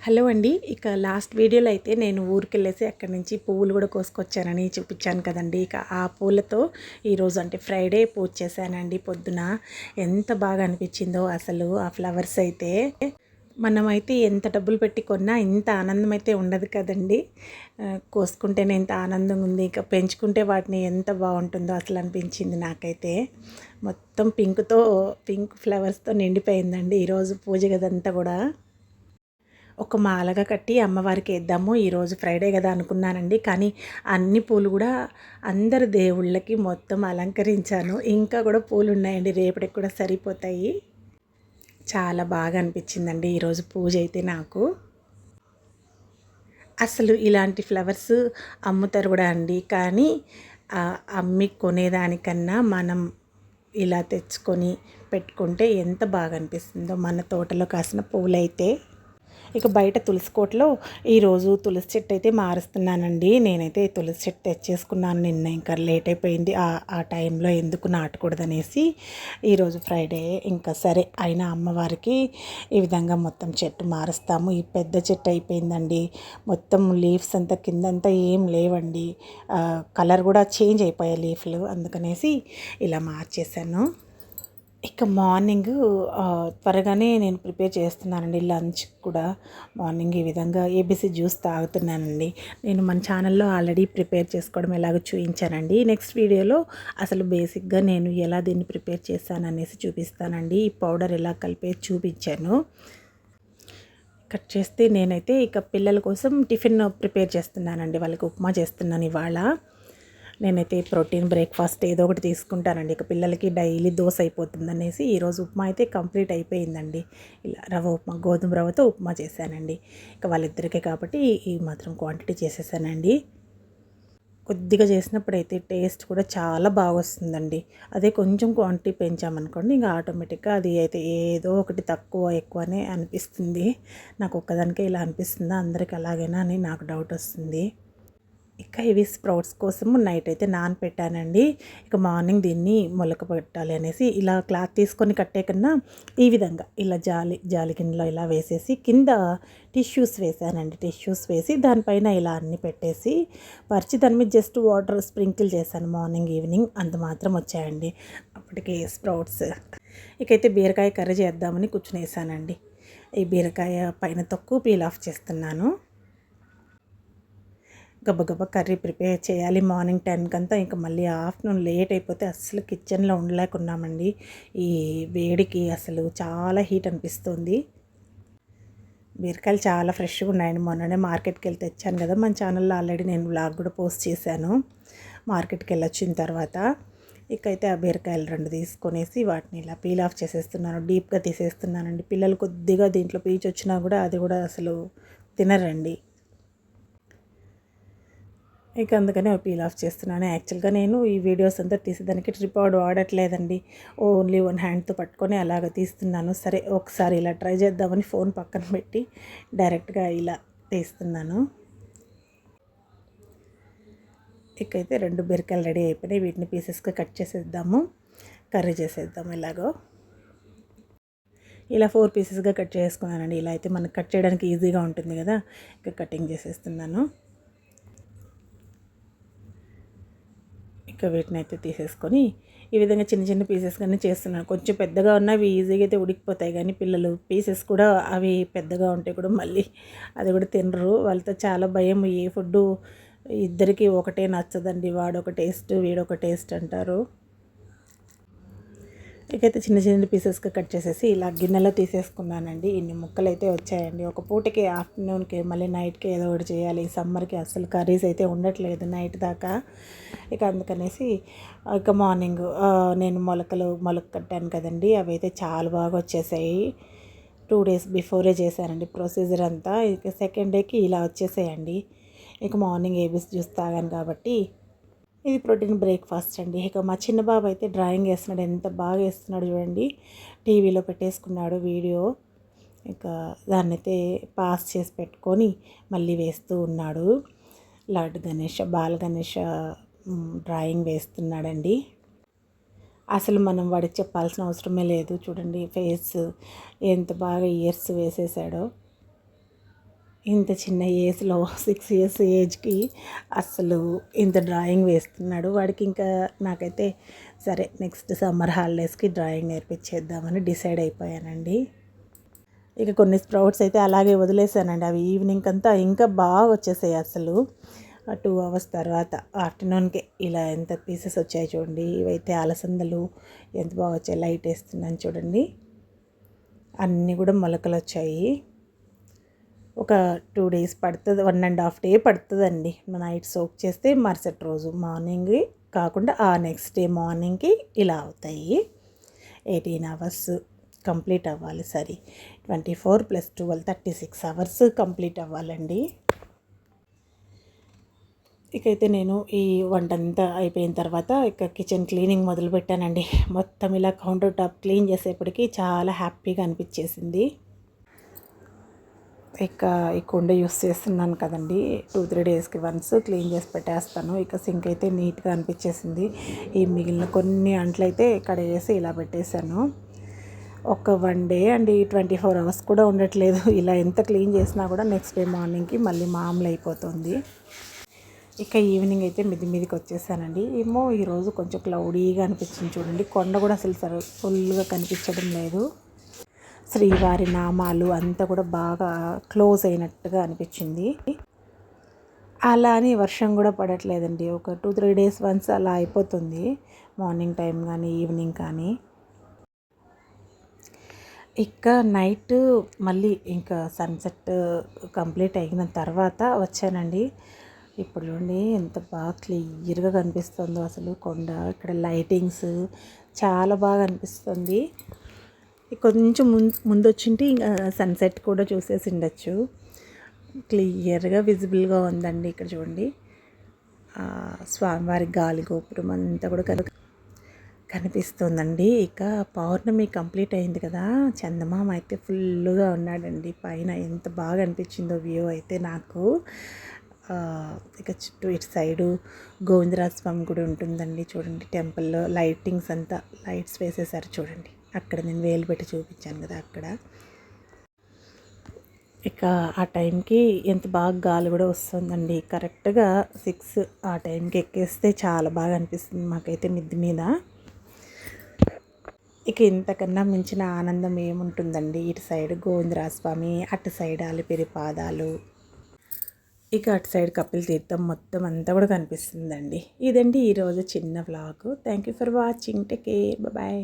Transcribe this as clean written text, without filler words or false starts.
Hello అండి. ఇక last వీడియోలో అయితే నేను ఊరికెళ్ళేసి అక్కడి నుంచి పువ్వులు కూడా కోసుకొచ్చానని చూపించాను కదండి. ఇక ఆ పూలతో ఈరోజు అంటే ఫ్రైడే పూజ చేశానండి పొద్దున. ఎంత బాగా అనిపించిందో అసలు ఆ ఫ్లవర్స్ అయితే. మనమైతే ఎంత డబ్బులు పెట్టి కొన్నా ఇంత ఆనందం అయితే ఉండదు కదండి. కోసుకుంటేనే ఎంత ఆనందంగా ఉంది, ఇక పెంచుకుంటే వాటిని ఎంత బాగుంటుందో అసలు అనిపించింది నాకైతే. మొత్తం పింక్ ఫ్లవర్స్తో నిండిపోయిందండి ఈరోజు పూజ గదంతా కూడా. ఒక మాలగా కట్టి అమ్మవారికి వేద్దాము ఈరోజు ఫ్రైడే కదా అనుకున్నానండి. కానీ అన్ని పూలు కూడా అందరు దేవుళ్ళకి మొత్తం అలంకరించాను. ఇంకా కూడా పూలు ఉన్నాయండి, రేపటికి కూడా సరిపోతాయి. చాలా బాగా అనిపించిందండి ఈరోజు పూజ అయితే నాకు. అసలు ఇలాంటి ఫ్లవర్స్ అమ్ముతారు కూడా అండి, కానీ అమ్మి కొనేదానికన్నా మనం ఇలా తెచ్చుకొని పెట్టుకుంటే ఎంత బాగా అనిపిస్తుందో మన తోటలో కాసిన పూలైతే. ఇక బయట తులసి కోటలో ఈరోజు తులసి చెట్టు అయితే మారుస్తున్నానండి. నేనైతే తులసి చెట్టు తెచ్చేసుకున్నాను నిన్న, ఇంకా లేట్ అయిపోయింది. ఆ టైంలో ఎందుకు నాటకూడదనేసి ఈరోజు ఫ్రైడే ఇంకా సరే అయినా అమ్మవారికి ఈ విధంగా మొత్తం చెట్టు మారుస్తాము. ఈ పెద్ద చెట్టు అయిపోయిందండి, మొత్తం లీవ్స్ అంతా కిందంతా ఏం లేవండి, కలర్ కూడా చేంజ్ అయిపోయాయి లీఫ్లు, అందుకనేసి ఇలా మార్చేశాను. ఇక మార్నింగ్ త్వరగానే నేను ప్రిపేర్ చేస్తున్నానండి లంచ్ కూడా. మార్నింగ్ ఈ విధంగా ఏబీసీ జ్యూస్ తాగుతున్నానండి. నేను మన ఛానల్లో ఆల్రెడీ ప్రిపేర్ చేసుకోవడం ఎలాగో చూపించానండి. నెక్స్ట్ వీడియోలో అసలు బేసిక్గా నేను ఎలా దీన్ని ప్రిపేర్ చేశాననేసి చూపిస్తానండి. ఈ పౌడర్ ఎలా కలిపేసి చూపించాను. కట్ చేస్తే నేనైతే ఇక పిల్లల కోసం టిఫిన్ ప్రిపేర్ చేస్తున్నానండి. వాళ్ళకి ఉప్మా చేస్తున్నాను ఇవాళ. నేనైతే ప్రోటీన్ బ్రేక్ఫాస్ట్ ఏదో ఒకటి తీసుకుంటానండి. ఇక పిల్లలకి డైలీ దోశ అయిపోతుంది అనేసి ఈరోజు ఉప్మా అయితే కంప్లీట్ అయిపోయిందండి. ఇలా రవ్వ ఉప్మా, గోధుమ రవ్వతో ఉప్మా చేశానండి. ఇక వాళ్ళిద్దరికే కాబట్టి ఈ మాత్రం క్వాంటిటీ చేసేసానండి. కొద్దిగా చేసినప్పుడైతే టేస్ట్ కూడా చాలా బాగా వస్తుందండి. అదే కొంచెం క్వాంటిటీ పెంచామనుకోండి ఇంకా ఆటోమేటిక్గా అది అయితే ఏదో ఒకటి తక్కువ ఎక్కువనే అనిపిస్తుంది. నాకు ఒక్కదానికే ఇలా అనిపిస్తుందా, అందరికి అలాగేనా అని నాకు డౌట్ వస్తుంది. ఇక ఇవి స్ప్రౌట్స్ కోసము నైట్ అయితే నానపెట్టానండి. ఇక మార్నింగ్ దీన్ని మొలక పెట్టాలి అనేసి ఇలా క్లాత్ తీసుకొని కట్టే కన్నా ఈ విధంగా ఇలా జాలి గిన్నెలో ఇలా వేసేసి కింద టిష్యూస్ వేసానండి. టిష్యూస్ వేసి దానిపైన ఇలా అన్నీ పెట్టేసి పరిచి దాని మీద జస్ట్ వాటర్ స్ప్రింకిల్ చేశాను మార్నింగ్ ఈవినింగ్, అంత మాత్రం వచ్చాయండి అప్పటికి స్ప్రౌట్స్. ఇకైతే బీరకాయ కర్రీ చేద్దామని కూర్చునేసానండి. ఈ బీరకాయ పైన తక్కువ పీల్ ఆఫ్ చేస్తున్నాను. గబగబా కర్రీ ప్రిపేర్ చేయాలి మార్నింగ్ 10 కంతా. ఇంకా మళ్ళీ ఆఫ్టర్నూన్ లేట్ అయిపోతే అస్సలు కిచెన్లో ఉండలేకున్నామండి. ఈ వేడికి అసలు చాలా హీట్ అనిపిస్తుంది. బీరకాయలు చాలా ఫ్రెష్గా ఉన్నాయండి. మొన్ననే మార్కెట్కి వెళ్ళి తెచ్చాను కదా, మన ఛానల్లో ఆల్రెడీ నేను వ్లాగ్ కూడా పోస్ట్ చేశాను మార్కెట్కి వెళ్ళొచ్చిన తర్వాత. ఇకైతే ఆ బీరకాయలు 2 తీసుకొనేసి వాటిని ఇలా పీల్ ఆఫ్ చేసేస్తున్నాను, డీప్గా తీసేస్తున్నానండి. పిల్లలు కొద్దిగా దీంట్లో పీచు వచ్చినా కూడా అది కూడా అసలు తినరండి. ఇక అందుకని పీల్ ఆఫ్ చేస్తున్నాను. యాక్చువల్గా నేను ఈ వీడియోస్ అంతా తీసేదానికి ట్రిపాడ్ వాడట్లేదండి, ఓన్లీ 1 హ్యాండ్తో పట్టుకొని అలాగ తీస్తున్నాను. సరే ఒకసారి ఇలా ట్రై చేద్దామని ఫోన్ పక్కన పెట్టి డైరెక్ట్గా ఇలా తీస్తున్నాను. ఇకైతే 2 బీరకాయలు రెడీ అయిపోయినాయి. వీటిని పీసెస్గా కట్ చేసేద్దాము, కర్రీ చేసేద్దాము. ఇలాగో ఇలా 4 పీసెస్గా కట్ చేసుకున్నానండి. ఇలా అయితే మనకు కట్ చేయడానికి ఈజీగా ఉంటుంది కదా. ఇక కటింగ్ చేసేస్తున్నాను. ఇక వీటిని అయితే తీసేసుకొని ఈ విధంగా చిన్న చిన్న పీసెస్గానే చేస్తున్నాను. కొంచెం పెద్దగా ఉన్నవి ఈజీగా అయితే ఉడికిపోతాయి, కానీ పిల్లలు పీసెస్ కూడా అవి పెద్దగా ఉంటే కూడా మళ్ళీ అది కూడా తినరు. వాళ్ళతో చాలా భయం. ఏ ఫుడ్డు ఇద్దరికి ఒకటే నచ్చదండి, వాడొక టేస్ట్ వీడొక టేస్ట్ అంటారు. ఇకైతే చిన్న చిన్న పీసెస్గా కట్ చేసేసి ఇలా గిన్నెలో తీసేసుకున్నానండి. ఇన్ని ముక్కలు అయితే వచ్చాయండి. ఒక పూటకి ఆఫ్టర్నూన్కి మళ్ళీ నైట్కి ఏదో ఒకటి చేయాలి. ఈ సమ్మర్కి అసలు కర్రీస్ అయితే ఉండట్లేదు నైట్ దాకా. ఇక అందుకనేసి ఇక మార్నింగ్ నేను మొలక కట్టాను కదండి, అవి అయితే చాలా బాగా వచ్చేసాయి. 2 డేస్ బిఫోరే చేశానండి ప్రొసీజర్ అంతా. ఇక సెకండ్ డేకి ఇలా వచ్చేసాయండి. ఇక మార్నింగ్ ఏబీసీ జ్యూస్ తాగాను కాబట్టి ఇది ప్రోటీన్ బ్రేక్ఫాస్ట్ అండి. ఇక మా చిన్న బాబు అయితే డ్రాయింగ్ వేస్తున్నాడు, ఎంత బాగా వేస్తున్నాడు చూడండి. టీవీలో పెట్టేసుకున్నాడు వీడియో. ఇక దాన్నైతే పాస్ చేసి పెట్టుకొని మళ్ళీ వేస్తూ ఉన్నాడు. లార్డ్ గణేష, బాల గణేష డ్రాయింగ్ వేస్తున్నాడండి. అసలు మనం వాడికి చెప్పాల్సిన అవసరమే లేదు. చూడండి ఫేస్ ఎంత బాగా ఇయర్స్ వేసేసాడో. ఇంత చిన్న ఏజ్లో 6 ఇయర్స్ ఏజ్కి అసలు ఇంత డ్రాయింగ్ వేస్తున్నాడు. వాడికి ఇంకా నాకైతే సరే నెక్స్ట్ సమ్మర్ హాలిడేస్కి డ్రాయింగ్ నేర్పించేద్దామని డిసైడ్ అయిపోయానండి. ఇక కొన్ని స్ప్రౌట్స్ అయితే అలాగే వదిలేసానండి. అవి ఈవినింగ్ అంతా ఇంకా బాగా వచ్చేసాయి. అసలు 2 అవర్స్ తర్వాత ఆఫ్టర్నూన్కే ఇలా ఎంత పీసెస్ వచ్చాయి చూడండి. ఇవైతే అలసందలు ఎంత బాగా వచ్చాయి. లైట్ వేస్తున్నాను చూడండి. అన్నీ కూడా మొలకలు వచ్చాయి. ఒక 2 డేస్ పడుతుంది, 1.5 డే పడుతుందండి. నైట్ సోక్ చేస్తే మరుసటి రోజు మార్నింగ్ కాకుండా ఆ నెక్స్ట్ డే మార్నింగ్కి ఇలా అవుతాయి. 18 అవర్స్ కంప్లీట్ అవ్వాలి. సరే 24 + 12 36 అవర్స్ కంప్లీట్ అవ్వాలండి. ఇకైతే నేను ఈ వంటంతా అయిపోయిన తర్వాత ఇక కిచెన్ క్లీనింగ్ మొదలుపెట్టానండి. మొత్తం ఇలా కౌంటర్ టాప్ క్లీన్ చేసేప్పటికి చాలా హ్యాపీగా అనిపించేసింది. ఇక ఈ కుండ యూస్ చేస్తున్నాను కదండి, 2-3 డేస్కి వన్స్ క్లీన్ చేసి పెట్టేస్తాను. ఇక సింక్ అయితే నీట్గా అనిపించేసింది. ఈ మిగిలిన కొన్ని అంట్లయితే కడిగేసి ఇలా పెట్టేశాను. ఒక 1 డే అండి, 24 అవర్స్ కూడా ఉండట్లేదు. ఇలా ఎంత క్లీన్ చేసినా కూడా నెక్స్ట్ డే మార్నింగ్కి మళ్ళీ మామూలు అయిపోతుంది. ఇక ఈవినింగ్ అయితే మిద్ది మీదకి వచ్చేసానండి. ఏమో ఈరోజు కొంచెం క్లౌడీగా అనిపించింది చూడండి. కొండ కూడా అసలు ఫుల్గా కనిపించడం లేదు. శ్రీవారి నామాలు అంతా కూడా బాగా క్లోజ్ అయినట్టుగా అనిపించింది. అలా అని వర్షం కూడా పడట్లేదండి. ఒక 2-3 డేస్ వన్స్ అలా అయిపోతుంది, మార్నింగ్ టైం కానీ ఈవినింగ్ కానీ. ఇక నైట్ మళ్ళీ ఇంకా సన్సెట్ కంప్లీట్ అయిన తర్వాత వచ్చానండి. ఇప్పుడు చూడండి ఎంత బాగా క్లియర్గా కనిపిస్తుందో అసలు కొండ. ఇక్కడ లైటింగ్స్ చాలా బాగా అనిపిస్తుంది. కొంచెం ముందు వచ్చింటే ఇంకా సన్సెట్ కూడా చూసేసి ఉండొచ్చు. క్లియర్గా విజిబుల్గా ఉందండి. ఇక్కడ చూడండి స్వామివారి గాలి గోపురం అంతా కూడా కనిపిస్తుందండి. ఇక పౌర్ణమి కంప్లీట్ అయింది కదా, చందమామ అయితే ఫుల్గా ఉన్నాడండి పైన. ఎంత బాగా అనిపించిందో వ్యూ అయితే నాకు. ఇక చుట్టూ ఇటు సైడు గోవిందరాజ స్వామి గుడి ఉంటుందండి చూడండి. టెంపుల్లో లైటింగ్స్ అంతా లైట్స్ వేసేసారు చూడండి. అక్కడ నేను వేలు పెట్టి చూపించాను కదా అక్కడ. ఇక ఆ టైంకి ఎంత బాగా గాలి కూడా వస్తుందండి. కరెక్ట్గా 6 ఆ టైంకి ఎక్కేస్తే చాలా బాగా అనిపిస్తుంది మాకైతే మిద్ది మీద. ఇక ఇంతకన్నా మించిన ఆనందం ఏముంటుందండి. ఇటు సైడ్ గోవిందరాజ స్వామి, అటు సైడ్ అలిపిరి పాదాలు, ఇక అటు సైడ్ కపిల్ తీర్థం మొత్తం అంతా కూడా కనిపిస్తుందండి. ఇదండి ఈరోజు చిన్న vlog. Thank you for watching. Take care. Bye.